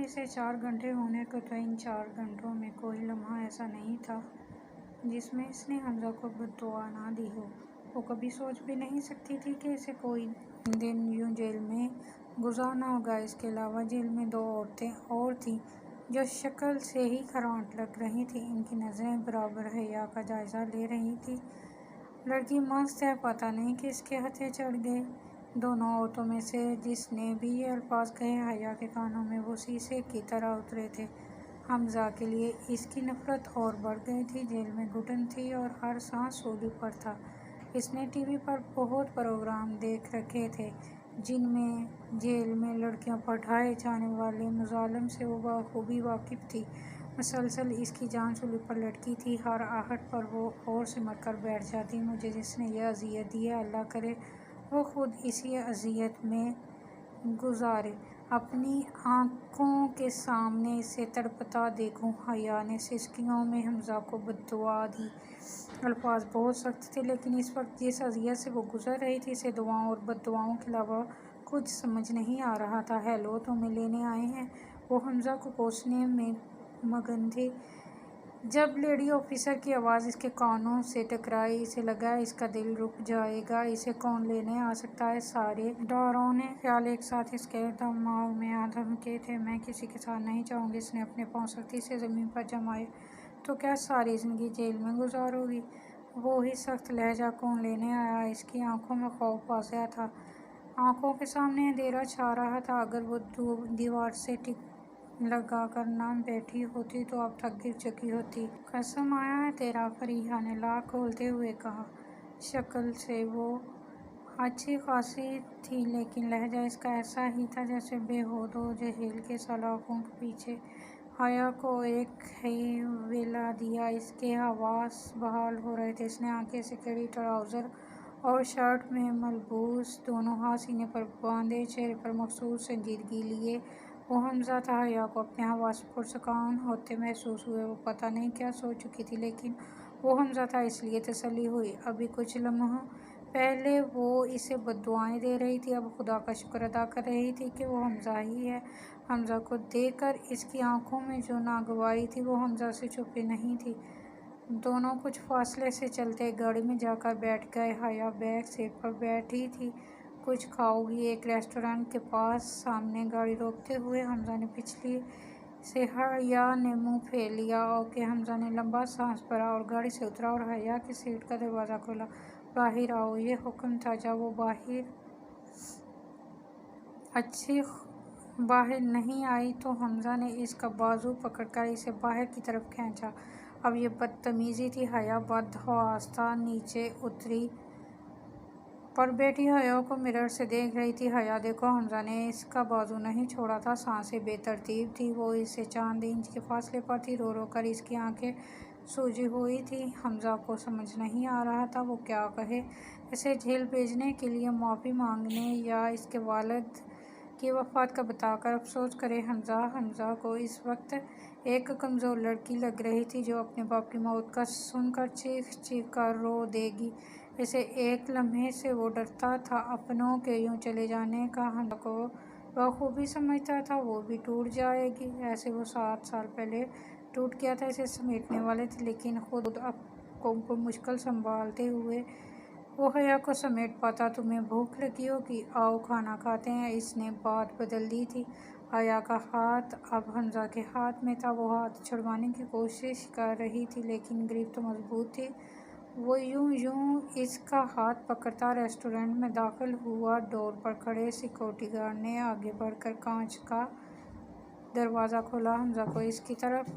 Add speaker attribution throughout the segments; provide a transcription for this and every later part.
Speaker 1: اسے 4 گھنٹے ہونے کو تھے۔ ان 4 گھنٹوں میں کوئی لمحہ ایسا نہیں تھا جس میں اس نے حمزہ کو بد دعا نہ دی ہو۔ وہ کبھی سوچ بھی نہیں سکتی تھی کہ اسے کوئی دن یوں جیل میں گزارنا ہوگا۔ اس کے علاوہ جیل میں 2 عورتیں اور تھیں جو شکل سے ہی کرانٹ لگ رہی تھیں۔ ان کی نظریں برابر حیا کا جائزہ لے رہی تھیں۔ لڑکی مست ہے، پتہ نہیں کس کے ہتھے چڑھ گئی۔ دونوں عورتوں میں سے جس نے بھی یہ الفاظ کہے، حیا کے کانوں میں وہ شیشے کی طرح اترے تھے۔ حمزہ کے لیے اس کی نفرت اور بڑھ گئی تھی۔ جیل میں گھٹن تھی اور ہر سانس سولی پر تھا۔ اس نے ٹی وی پر بہت پروگرام دیکھ رکھے تھے جن میں جیل میں لڑکیوں پر ڈھائے جانے والے مظالم سے وہ بخوبی واقف تھی۔ مسلسل اس کی جان سولی پر لٹکی تھی۔ ہر آہٹ پر وہ اور سمٹ کر بیٹھ جاتی۔ مجھے جس نے یہ اذیت دی ہے، اللہ کرے وہ خود اسی اذیت میں گزارے۔ اپنی آنکھوں کے سامنے اسے تڑپتا دیکھوں۔ حیا نے سسکیوں میں حمزہ کو بد دعا دی۔ الفاظ بہت سخت تھے لیکن اس وقت جس اذیت سے وہ گزر رہی تھی اسے دعاؤں اور بد دعاؤں کے علاوہ کچھ سمجھ نہیں آ رہا تھا۔ ہیلو، تمہیں لینے آئے ہیں۔ وہ حمزہ کو کوسنے میں مگن تھی۔ جب لیڈی آفیسر کی آواز اس کے کانوں سے ٹکرائی، اسے لگا اس کا دل رک جائے گا۔ اسے کون لینے آ سکتا ہے؟ سارے ڈراؤنے خیال ایک ساتھ اس کے دماغ میں آ دھمکے تھے۔ میں کسی کے ساتھ نہیں جاؤں گی۔ اس نے اپنے پاؤں سختی سے زمین پر جمائے۔ تو کیا ساری زندگی جیل میں گزارو گی؟ وہی سخت لہجہ، کون لینے آیا؟ اس کی آنکھوں میں خوف واضح تھا۔ آنکھوں کے سامنے اندھیرا چھا رہا تھا۔ اگر وہ دیوار سے ٹک لگا کر نہ بیٹھی ہوتی تو اب تک گر چکی ہوتی۔ قسم آیا ہے تیرا، فریحہ نے لاک کھولتے ہوئے کہا۔ شکل سے وہ اچھی خاصی تھی لیکن لہجہ اس کا ایسا ہی تھا جیسے بے ہود و جہیل کے سلاخوں کے پیچھے۔ حیا کو ایک ہی ویلا دیا۔ اس کے حواس بحال ہو رہے تھے۔ اس نے آنکھیں سکیڑی، ٹراؤزر اور شرٹ میں ملبوس دونوں ہاتھ سینے پر باندھے، چہرے پر مخصوص سنجیدگی لیے وہ حمزہ تھا۔ حیا کو اپنے حواس پرسکون ہوتے محسوس ہوئے۔ وہ پتہ نہیں کیا سوچ چکی تھی لیکن وہ حمزہ تھا اس لیے تسلی ہوئی۔ ابھی کچھ لمحوں پہلے وہ اسے بد دعائیں دے رہی تھی، اب خدا کا شکر ادا کر رہی تھی کہ وہ حمزہ ہی ہے۔ حمزہ کو دیکھ کر اس کی آنکھوں میں جو ناگواری تھی وہ حمزہ سے چھپی نہیں تھی۔ دونوں کچھ فاصلے سے چلتے گاڑی میں جا کر بیٹھ گئے۔ حیا بیک سیٹ پر بیٹھی تھی۔ کچھ کھاؤ گی؟ ایک ریسٹورانٹ کے پاس سامنے گاڑی روکتے ہوئے حمزہ نے پچھلی سے حیا نے منہ پھیر لیا۔ اوکے۔ حمزہ نے لمبا سانس بھرا اور گاڑی سے اترا اور حیا کی سیٹ کا دروازہ کھولا۔ باہر آؤ، یہ حکم تھا۔ جب وہ باہر نہیں آئی تو حمزہ نے اس کا بازو پکڑ کر اسے باہر کی طرف کھینچا۔ اب یہ بدتمیزی تھی۔ حیا بدحواستہ نیچے اتری پر بیٹھی حیا کو مرر سے دیکھ رہی تھی۔ حیا دیکھو، حمزہ نے اس کا بازو نہیں چھوڑا تھا۔ سانسیں بے ترتیب تھیں۔ وہ اس سے چاند انچ کے فاصلے پر تھی۔ رو رو کر اس کی آنکھیں سوجی ہوئی تھیں۔ حمزہ کو سمجھ نہیں آ رہا تھا وہ کیا کہے، اسے جیل بھیجنے کے لیے معافی مانگنے یا اس کے والد کی وفات کا بتا کر افسوس کرے۔ حمزہ کو اس وقت ایک کمزور لڑکی لگ رہی تھی جو اپنے باپ کی موت کا سن کر چیخ چیخ کر رو دے گی۔ اسے ایک لمحے سے وہ ڈرتا تھا اپنوں کے یوں چلے جانے کا۔ حمزہ کو بخوبی سمجھتا تھا وہ بھی ٹوٹ جائے گی، ایسے وہ 7 سال پہلے ٹوٹ گیا تھا۔ اسے سمیٹنے والے تھے لیکن خود کو مشکل سنبھالتے ہوئے وہ حیا کو سمیٹ پاتا۔ تمہیں بھوک لگی ہوگی، آؤ کھانا کھاتے ہیں۔ اس نے بات بدل دی تھی۔ حیا کا ہاتھ اب حمزہ کے ہاتھ میں تھا۔ وہ ہاتھ چھڑوانے کی کوشش کر رہی تھی لیکن گریپ تو مضبوط تھی۔ وہ یوں اس کا ہاتھ پکڑتا ریسٹورانٹ میں داخل ہوا۔ ڈور پر کھڑے سیکورٹی گارڈ نے آگے بڑھ کر کانچ کا دروازہ کھولا۔ حمزہ کو اس کی طرف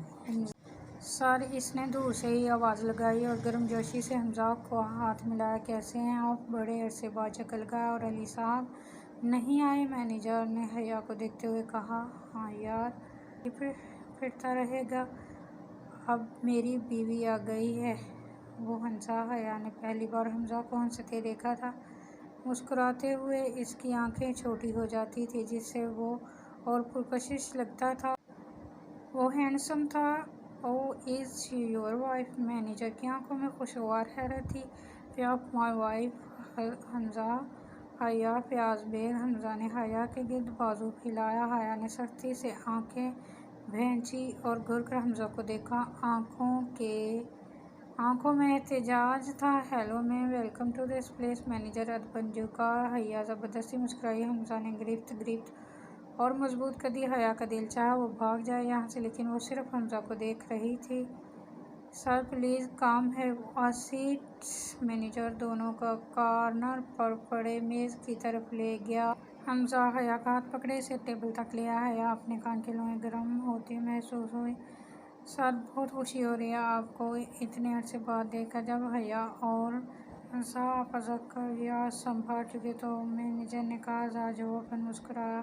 Speaker 1: سر اس نے دور سے ہی آواز لگائی اور گرمجوشی سے حمزہ کو ہاتھ ملایا۔ کیسے ہیں آپ؟ بڑے عرصے بعد چکر لگایا۔ اور علی صاحب نہیں آئے؟ مینیجر نے حیا کو دیکھتے ہوئے کہا۔ ہاں یار، ہی پھرتا رہے گا، اب میری بیوی آ گئی ہے۔ وہ ہنسا۔ حیا نے پہلی بار حمزہ کو ہنستے دیکھا تھا۔ مسکراتے ہوئے اس کی آنکھیں چھوٹی ہو جاتی تھیں جس سے وہ اور پرکشش لگتا تھا۔ وہ ہینڈسم تھا۔ اوہ، از شی یور وائف؟ مینیجر کی آنکھوں میں خوشگوار حیرت تھی۔ یپ، مائی وائف۔ حمزہ حیا پیاز بیگ۔ حمزہ نے حیا کے گرد بازو پھیلایا۔ حیا نے سختی سے آنکھیں بھینچی اور گھور کر حمزہ کو دیکھا۔ آنکھوں میں احتجاج تھا۔ Hello ma'am, welcome to this place, manager ادبن جھکا۔ حیا زبردستی مسکرائی۔ حمزہ نے گرفت اور مضبوط کر دی۔ حیا کا دل چاہا وہ بھاگ جائے یہاں سے، لیکن وہ صرف حمزہ کو دیکھ رہی تھی۔ Sir please come have a seat. Manager دونوں کو کارنر پر پڑے میز کی طرف لے گیا۔ حمزہ حیا کا ہاتھ پکڑے اسے ٹیبل تک لے آیا۔ حیا اپنے کان کے لوہے گرم ہوتے محسوس ہوئے۔ سر، بہت خوشی ہو رہی ہے آپ کو اتنے عرصے بعد دیکھ کر۔ جب حیا اور حمزہ آپس ذکریات سنبھال چکے تو مینیجر نے کہا ذرا جواباً مسکرایا،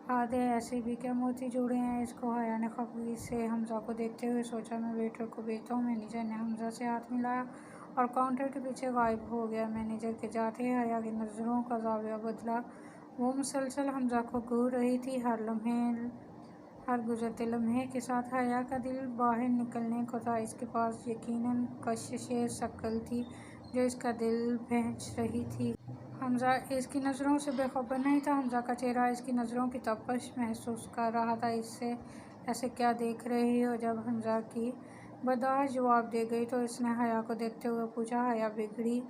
Speaker 1: ہاتھ ہے ایسے بھی کیا موتی جوڑے ہیں اس کو۔ حیا نے خفگی سے حمزہ کو دیکھتے ہوئے سوچا میں ویٹر کو بھیجتا ہوں۔ مینیجر نے حمزہ سے ہاتھ ملایا اور کاؤنٹر کے پیچھے غائب ہو گیا۔ مینیجر کے جاتے ہی حیا کی نظروں کا زاویہ بدلا۔ وہ مسلسل حمزہ کو گھور رہی تھی۔ ہر گزرتے لمحے کے ساتھ حیا کا دل باہر نکلنے کو تھا۔ اس کے پاس یقیناً کشش ثقل تھی جو اس کا دل بھینچ رہی تھی۔ حمزہ اس کی نظروں سے بے خبر نہیں تھا۔ حمزہ کا چہرہ اس کی نظروں کی تپش محسوس کر رہا تھا۔ ایسے کیا دیکھ رہی ہو؟ جب حمزہ کی برداشت جواب دے گئی تو اس نے حیا کو دیکھتے ہوئے پوچھا حیا بگڑی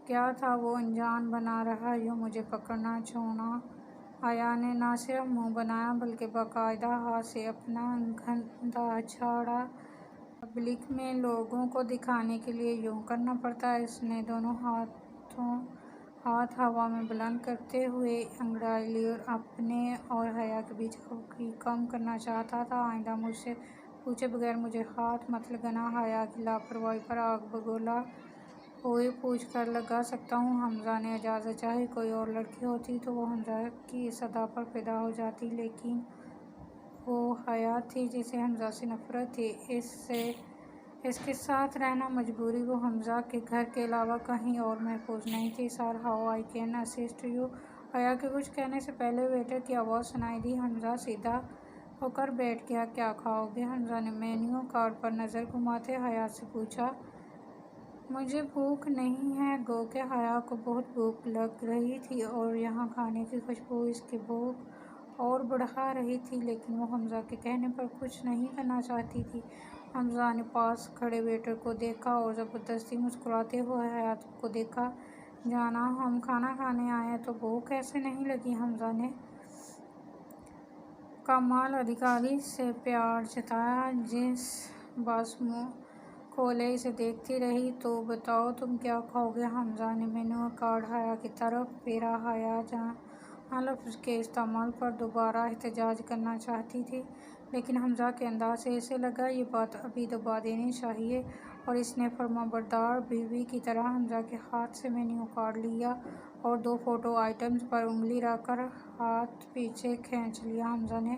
Speaker 1: کیا تھا وہ انجان بنا رہا یوں مجھے پکڑنا چھوڑنا؟ حیا نے نہ صرف منہ بنایا بلکہ باقاعدہ ہاتھ سے اپنا گھندا جھاڑا۔ پبلک میں لوگوں کو دکھانے کے لیے یوں کرنا پڑتا ہے۔ اس نے دونوں ہاتھ ہوا میں بلند کرتے ہوئے انگڑائی لی اور اپنے اور حیا کے بیچ خفگی کم کرنا چاہتا تھا۔ آئندہ مجھ سے پوچھے بغیر مجھے ہاتھ مت لگانا۔ حیا کی لاپرواہی پر آگ بگولا ہوئے پوچھ کر لگا سکتا ہوں۔ حمزہ نے اجازت چاہی۔ کوئی اور لڑکی ہوتی تو وہ حمزہ کی اس ادا پر فدا ہو جاتی، لیکن وہ حیا تھی جسے حمزہ سے نفرت تھی۔ اس کے ساتھ رہنا مجبوری۔ وہ حمزہ کے گھر کے علاوہ کہیں اور محفوظ نہیں تھی۔ Sir, how I can assist you? Haya کے کچھ کہنے سے پہلے ویٹر کی آواز سنائی دی۔ حمزہ سیدھا ہو کر بیٹھ گیا۔ کیا کھاؤ گے؟ حمزہ نے مینیو کارڈ پر نظر گھماتے حیا سے پوچھا۔ مجھے بھوک نہیں ہے۔ گو کہ حیا کو بہت بھوک لگ رہی تھی اور یہاں کھانے کی خوشبو اس کی بھوک اور بڑھا رہی تھی، لیکن وہ حمزہ کے کہنے پر کچھ نہیں کرنا چاہتی تھی۔ حمزہ نے پاس کھڑے ویٹر کو دیکھا اور زبردستی مسکراتے ہوئے حیا کو دیکھا۔ جانا، ہم کھانا کھانے آئے ہیں تو بھوک کیسے نہیں لگی؟ حمزہ نے کمال ادھیکاری سے پیار جتایا۔ جس بس منہ کھولے اسے دیکھتی رہی۔ تو بتاؤ تم کیا کھاؤ گے؟ حمزہ نے مینیو کارڈ حیا کی طرف پھیرا۔ حیا جہاں لفظ کے استعمال پر دوبارہ احتجاج کرنا چاہتی تھی، لیکن حمزہ کے انداز سے اسے لگا یہ بات ابھی دبا دینی چاہیے، اور اس نے فرمانبردار بیوی کی طرح حمزہ کے ہاتھ سے مینیو کارڈ لیا اور دو فوڈ آئٹمز پر انگلی رکھ کر ہاتھ پیچھے کھینچ لیا۔ حمزہ نے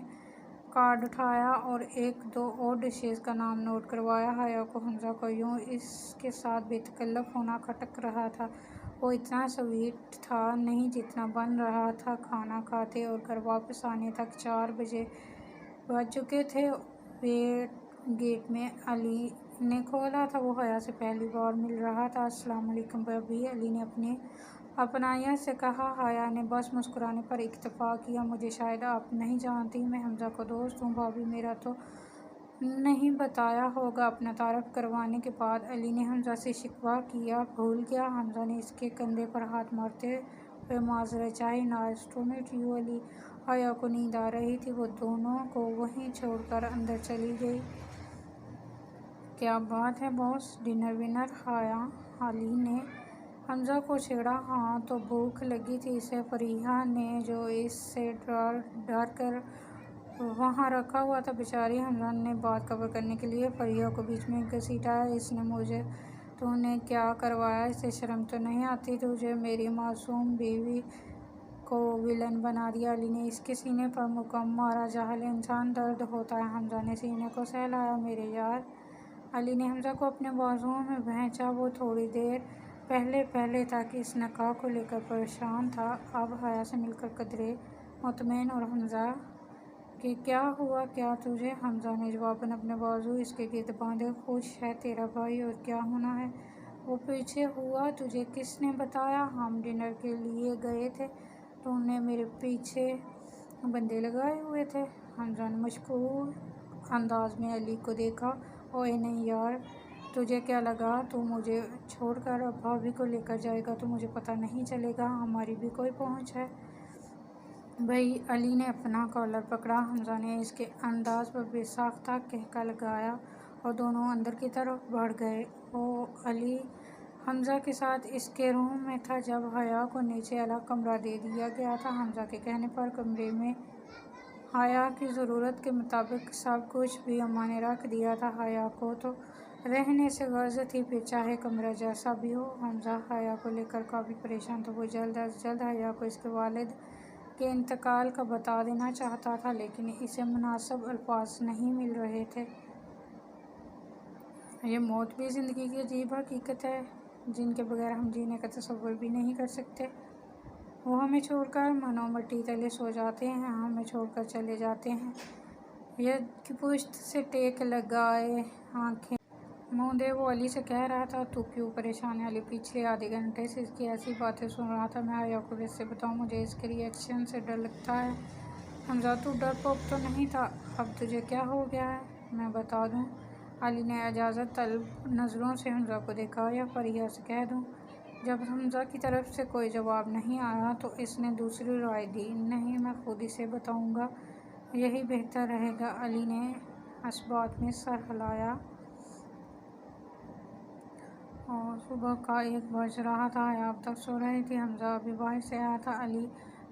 Speaker 1: کارڈ اٹھایا اور ایک دو اور ڈشز کا نام نوٹ کروایا۔ حیا کو حمزہ کو یوں اس کے ساتھ بے تکلف ہونا کھٹک رہا تھا۔ وہ اتنا سویٹ تھا نہیں جتنا بن رہا تھا۔ کھانا کھاتے اور گھر واپس آنے تک 4 بج چکے تھے۔ گیٹ میں علی نے کھولا تھا۔ وہ حیا سے پہلی بار مل رہا تھا۔ السلام علیکم بھابھی، علی نے اپنی اپنائیت سے کہا۔ حیا نے بس مسکرانے پر اکتفا کیا۔ مجھے شاید آپ نہیں جانتی، میں حمزہ کا دوست ہوں۔ بھابھی، میرا تو نہیں بتایا ہوگا؟ اپنا تعارف کروانے کے بعد علی نے حمزہ سے شکوہ کیا بھول گیا؟ حمزہ نے اس کے کندھے پر ہاتھ مارتے ہوئے معذرت چاہی۔ نائس ٹو میٹ یو علی۔ حیا کو نیند آ رہی تھی۔ وہ دونوں کو وہیں چھوڑ کر اندر چلی گئی۔ کیا بات ہے باس، ڈنر ونر؟ علی نے حمزہ کو چھیڑا۔ ہاں تو بھوک لگی تھی اسے۔ فریحہ نے جو اس سے ڈر کر وہاں رکھا ہوا تھا بیچاری۔ حمزہ نے بات کور کرنے کے لیے فریحہ کو بیچ میں گھسیٹا۔ اس نے مجھے تو نے کیا کروایا؟ اسے شرم تو نہیں آتی تجھے؟ میری معصوم بیوی کو ویلن بنا دیا۔ علی نے اس کے سینے پر محکم مارا۔ جاہل انسان درد ہوتا ہے۔ حمزہ نے سینے کو سہلایا۔ میرے یار۔ علی نے حمزہ کو اپنے بازوؤں میں بھینچا۔ وہ تھوڑی دیر پہلے تک اس نکاح کو لے کر پریشان تھا، اب حیا سے مل کر قدرے مطمئن۔ اور حمزہ کہ کیا ہوا کیا تجھے؟ حمزہ نے جواباً اپنے بازو اس کے گرد باندھے۔ خوش ہے تیرا بھائی، اور کیا ہونا ہے؟ وہ پیچھے ہوا۔ تجھے کس نے بتایا؟ ہم ڈنر کے لیے گئے تھے تو انہوں نے میرے پیچھے بندے لگائے ہوئے تھے۔ حمزہ نے مشکوک انداز میں علی کو دیکھا۔ اوئے نہیں یار، تجھے کیا لگا تو مجھے چھوڑ کر اب بھابھی کو لے کر جائے گا تو مجھے پتہ نہیں چلے گا؟ ہماری بھی کوئی پہنچ ہے بھائی۔ علی نے اپنا کالر پکڑا۔ حمزہ نے اس کے انداز پر بے ساختہ قہقہ لگایا اور دونوں اندر کی طرف بڑھ گئے۔ اوہ علی حمزہ کے ساتھ اس کے روم میں تھا جب حیا کو نیچے الگ کمرہ دے دیا گیا تھا۔ حمزہ کے کہنے پر کمرے میں حیا کی ضرورت کے مطابق سب کچھ بھی اماں نے رکھ دیا تھا۔ حیا کو تو رہنے سے غرض تھی، پھر چاہے کمرہ جیسا بھی ہو۔ حمزہ حیا کو لے کر کافی پریشان تھا۔ وہ جلد از جلد حیا کو اس کے والد کے انتقال کا بتا دینا چاہتا تھا، لیکن اسے مناسب الفاظ نہیں مل رہے تھے۔ یہ موت بھی زندگی کی عجیب حقیقت ہے جن کے بغیر ہم جینے کا تصور بھی نہیں کر سکتے۔ وہ ہمیں چھوڑ کر مانو مٹی تلے سو جاتے ہیں، ہمیں چھوڑ کر چلے جاتے ہیں۔ ید کی پشت سے ٹیک لگائے آنکھیں موندے وہ علی سے کہہ رہا تھا، تو کیوں پریشان ہے؟ علی پچھلے آدھے گھنٹے سے اس کی ایسی باتیں سن رہا تھا۔ میں حیا کو کیسے بتاؤں؟ مجھے اس کے ری ایکشن سے ڈر لگتا ہے۔ حمزہ تو ڈرپوک تو نہیں تھا، اب تجھے کیا ہو گیا ہے؟ میں بتا دوں؟ علی نے اجازت طلب نظروں سے حمزہ کو دیکھا۔ یا فریحہ سے کہہ دوں؟ جب حمزہ کی طرف سے کوئی جواب نہیں آیا تو اس نے دوسری رائے دی، نہیں میں خود اسے بتاؤں گا، یہی بہتر رہے گا۔ علی نے اثبات میں سر ہلایا اور صبح کا 1 بج رہا تھا۔ حیا اب تک سو رہی تھی۔ حمزہ ابھی باہر سے آیا تھا۔ علی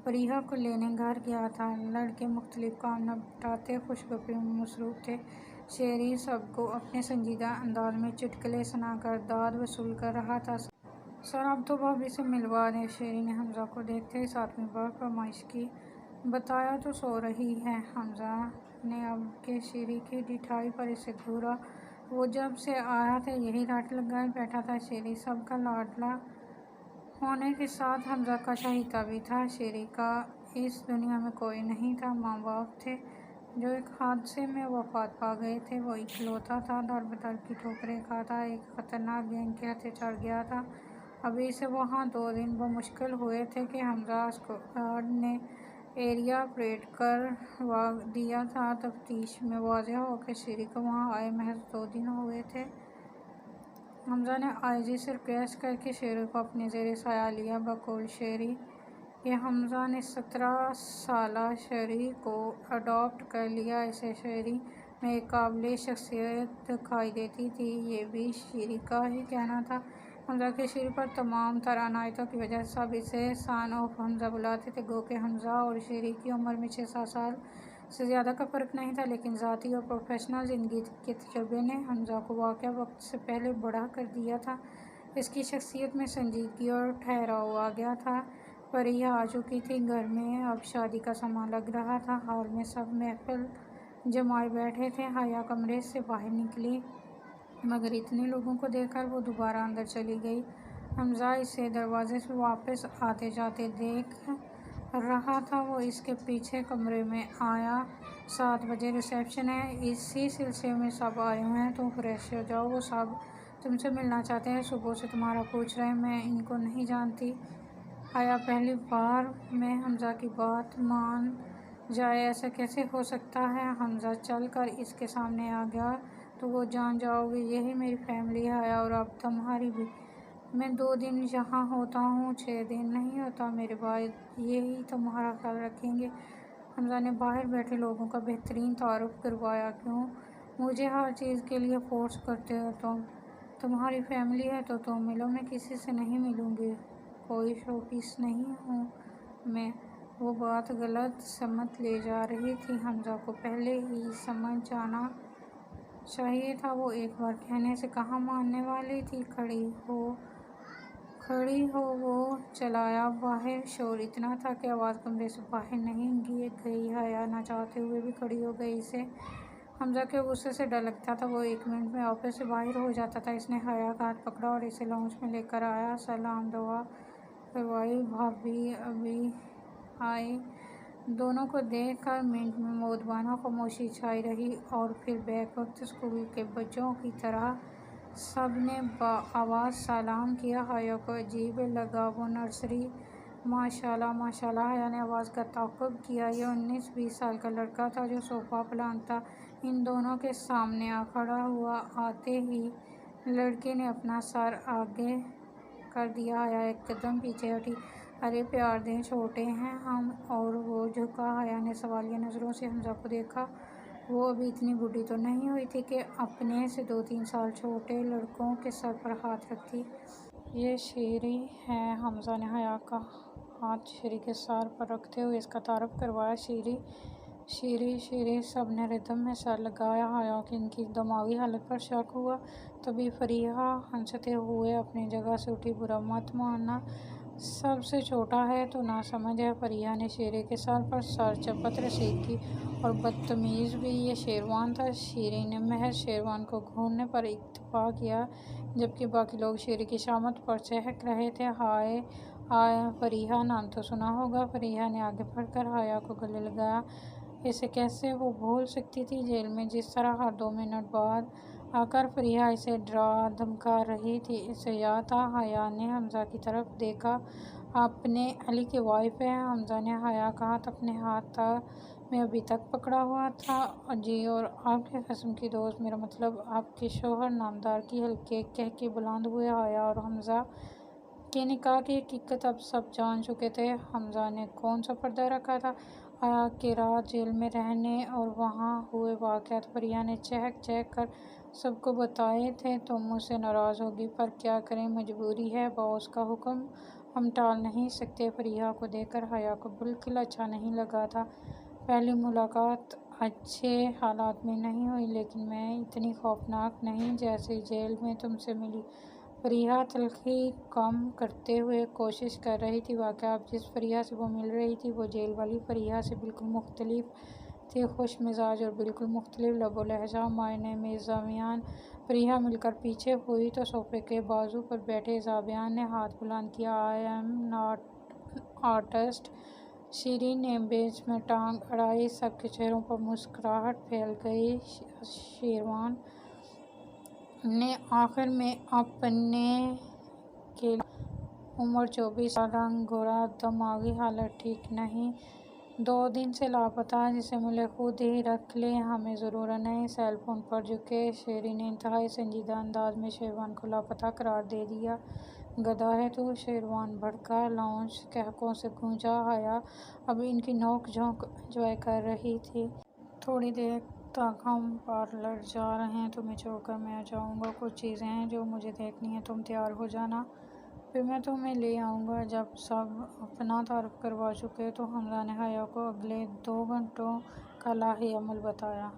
Speaker 1: فریحہ کو لینے گھر گیا تھا۔ لڑکے مختلف کام نپٹاتے خوش گپی میں مصروف تھے۔ شیری سب کو اپنے سنجیدہ انداز میں چٹکلے سنا کر داد وصول کر رہا تھا۔ سر اب تو بھابھی سے ملوا دیں، شیری نے حمزہ کو دیکھتے ہی 7ویں بار فرمائش کی۔ بتایا تو سو رہی ہے۔ حمزہ نے اب کے شیری کی ڈٹھائی پر اسے گھورا۔ وہ جب سے آیا تھا یہی رٹ لگائے بیٹھا تھا۔ شیری سب کا لاڈلا ہونے کے ساتھ حمزہ کا چہیتا بھی تھا۔ شیری کا اس دنیا میں کوئی نہیں تھا۔ ماں باپ تھے جو ایک حادثے میں وفات پا گئے تھے۔ وہ اکلوتا تھا، در بدر کی ٹھوکریں کھاتا ایک خطرناک گینگ کے ہتھے چڑھ گیا تھا۔ ابھی سے وہاں 2 دن بمشکل ہوئے تھے کہ حمزہ اسکواڈ نے ایریا آپریٹ کروا دیا تھا۔ تفتیش میں واضح ہوا کہ شیری کو وہاں آئے محض 2 دن ہوئے تھے۔ حمزہ نے آئی جی سے ریکویسٹ کر کے شیری کو اپنے زیر سایہ لیا۔ بقول شیری کہ حمزہ نے 17 سالہ شیری کو اڈاپٹ کر لیا، اسے شیری میں ایک قابل شخصیت دکھائی دیتی تھی۔ یہ بھی شیری کا ہی کہنا تھا۔ حمزہ کی شیری پر تمام تر عنایتوں کی وجہ سے سب اسے سن آف حمزہ بلاتے تھے۔ گو کہ حمزہ اور شیری کی عمر میں 6-7 سال سے زیادہ کا فرق نہیں تھا، لیکن ذاتی اور پروفیشنل زندگی کے تجربے نے حمزہ کو واقعہ وقت سے پہلے بڑھا کر دیا تھا۔ اس کی شخصیت میں سنجیدگی اور ٹھہراؤ آ گیا تھا۔ فریحہ آ چکی تھی۔ گھر میں اب شادی کا سماں لگ رہا تھا۔ ہال میں سب محفل جمائے بیٹھے تھے۔ حیا کمرے سے باہر نکلی مگر اتنے لوگوں کو دیکھ کر وہ دوبارہ اندر چلی گئی۔ حمزہ اسے دروازے سے واپس آتے جاتے دیکھ رہا تھا۔ وہ اس کے پیچھے کمرے میں آیا۔ 7 بجے ریسیپشن ہے، اسی سلسلے میں سب آئے ہوئے ہیں، تم فریش ہو جاؤ، وہ سب تم سے ملنا چاہتے ہیں، صبح سے تمہارا پوچھ رہے ہیں، میں ان کو نہیں جانتی۔ حیا پہلی بار میں حمزہ کی بات مان جائے، ایسا کیسے ہو سکتا ہے؟ حمزہ چل کر اس کے سامنے آ گیا، تو وہ جان جاؤ گے، یہی میری فیملی ہے حیا، اور اب تمہاری بھی۔ میں 2 دن یہاں ہوتا ہوں، 6 دن نہیں ہوتا، میرے بھائی یہی تمہارا خیال رکھیں گے۔ حمزہ نے باہر بیٹھے لوگوں کا بہترین تعارف کروایا۔ کیوں مجھے ہر چیز کے لیے فورس کرتے ہو تم؟ تمہاری فیملی ہے تو تم ملو، میں کسی سے نہیں ملوں گی، کوئی شو پیس نہیں ہوں میں۔ وہ بات غلط سمت لے جا رہی تھی، حمزہ کو پہلے ہی سمجھ جانا چاہیے تھا۔ وہ ایک بار کہنے سے کہاں ماننے والی تھی؟ کھڑی ہو وہ چلایا باہر۔ شور اتنا تھا کہ آواز کمرے سے باہر نہیں گئی۔ حیا نہ چاہتے ہوئے بھی کھڑی ہو گئی۔ اسے حمزہ کے غصے سے ڈر لگتا تھا، وہ 1 منٹ میں آفس سے باہر ہو جاتا تھا۔ اس نے حیا کا ہاتھ پکڑا اور اسے لاؤنج میں لے کر آیا، سلام دعا کروائی، بھابھی ابھی آئی۔ دونوں کو دیکھ کر منٹ میں مؤدبانہ خاموشی چھائی رہی اور پھر بیک وقت اسکول کے بچوں کی طرح سب نے بآواز سلام کیا۔ حیا کو عجیب لگا۔ وہ نرسری ماشاءاللہ ماشاءاللہ۔ حیا نے آواز کا تعاقب کیا۔ یہ 19-20 سال کا لڑکا تھا جو صوفہ پلانٹ تھا، ان دونوں کے سامنے آ کھڑا ہوا۔ آتے ہی لڑکے نے اپنا سر آگے کر دیا۔ حیا ایک قدم پیچھے ہٹی۔ ارے پیار دیں، چھوٹے ہیں ہم۔ اور وہ جھکا۔ حیا نے سوالیہ نظروں سے حمزہ کو دیکھا۔ وہ ابھی اتنی بوڑھی تو نہیں ہوئی تھی کہ اپنے سے 2-3 سال چھوٹے لڑکوں کے سر پر ہاتھ رکھتی۔ یہ شیری ہے۔ حمزہ نے حیا کا ہاتھ شیری کے سر پر رکھتے ہوئے اس کا تعارف کروایا۔ شیری شیری شیری۔ سب نے ردم میں سر لگایا۔ حیا کو ان کی دماغی حالت پر شک ہوا۔ تبھی فریحہ ہنستے ہوئے اپنی جگہ سے اٹھی۔ برا مت ماننا، سب سے چھوٹا ہے تو ناسمجھ ہے۔ فریحہ نے شیری کے سر پر سر چپت رسید کی۔ اور بدتمیز بھی، یہ شیروان تھا۔ شیری نے محض شیروان کو گھورنے پر اکتفا کیا جبکہ باقی لوگ شیری کی شامت پر چہک رہے تھے۔ ہائے فریحہ، نام تو سنا ہوگا۔ فریحہ نے آگے بڑھ کر حیا کو گلے لگایا۔ اسے کیسے وہ بھول سکتی تھی؟ جیل میں جس طرح ہر 2 منٹ بعد آ کر فریحہ اسے ڈرا دھمکا رہی تھی، اسے یاد تھا۔ حیا نے حمزہ کی طرف دیکھا۔ اپنے علی کی وائف ہے؟ حمزہ نے حیا کا ہاتھ اپنے ہاتھ میں ابھی تک پکڑا ہوا تھا۔ جی، اور آپ کے قسم کی دوست، میرا مطلب آپ کے شوہر۔ نامدار کی ہلکے قہقہے بلند ہوئے۔ حیا اور حمزہ کے نکاح کی حقیقت اب سب جان چکے تھے۔ حمزہ نے کون سا پردہ رکھا تھا؟ حیا کے رات جیل میں رہنے اور وہاں ہوئے واقعات فریحہ نے چہک چہک کر سب کو بتائے تھے۔ تم مجھ سے ناراض ہوگی، پر کیا کریں، مجبوری ہے، باس کا حکم ہم ٹال نہیں سکتے۔ فریحہ کو دیکھ کر حیا کو بالکل اچھا نہیں لگا تھا۔ پہلی ملاقات اچھے حالات میں نہیں ہوئی، لیکن میں اتنی خوفناک نہیں جیسی جیل میں تم سے ملی۔ فریحہ تلخی کم کرتے ہوئے کوشش کر رہی تھی۔ واقعہ اب جس فریحہ سے وہ مل رہی تھی وہ جیل والی فریحہ سے بالکل مختلف تھی۔ خوش مزاج اور بالکل مختلف لب و لہجہ۔ مائی نیم از زابیان۔ فریحہ مل کر پیچھے ہوئی تو صوفے کے بازو پر بیٹھے زابیان نے ہاتھ بلند کیا۔ I am not artist. Sherry نے بینچ میں ٹانگ اڑائی۔ سب کے چہروں پر مسکراہٹ پھیل گئی۔ شیروان نے آخر میں اپنے کے عمر 24 سال، رنگ گورا، دماغی حالت ٹھیک نہیں، 2 دن سے لاپتہ، جسے ملے خود ہی رکھ لیں، ہمیں ضرورت نہیں۔ سیل فون پر جھکے شیری نے انتہائی سنجیدہ انداز میں شیروان کو لاپتہ قرار دے دیا۔ گدھا ہے تو؟ شیروان بھڑکا۔ لاؤنج قہقہوں سے گونجا۔ حیا اب ان کی نوک جھونک انجوائے کر رہی تھی۔ تھوڑی دیر تک ہم پارلر جا رہے ہیں، تمہیں چھوڑ کر میں جاؤں گا، کچھ چیزیں ہیں جو مجھے دیکھنی ہیں، تم تیار ہو جانا، پھر میں تمہیں لے آؤں گا۔ جب سب اپنا تعارف کروا چکے تو حمزہ نے حیا کو اگلے 2 گھنٹوں کا لاہی عمل بتایا۔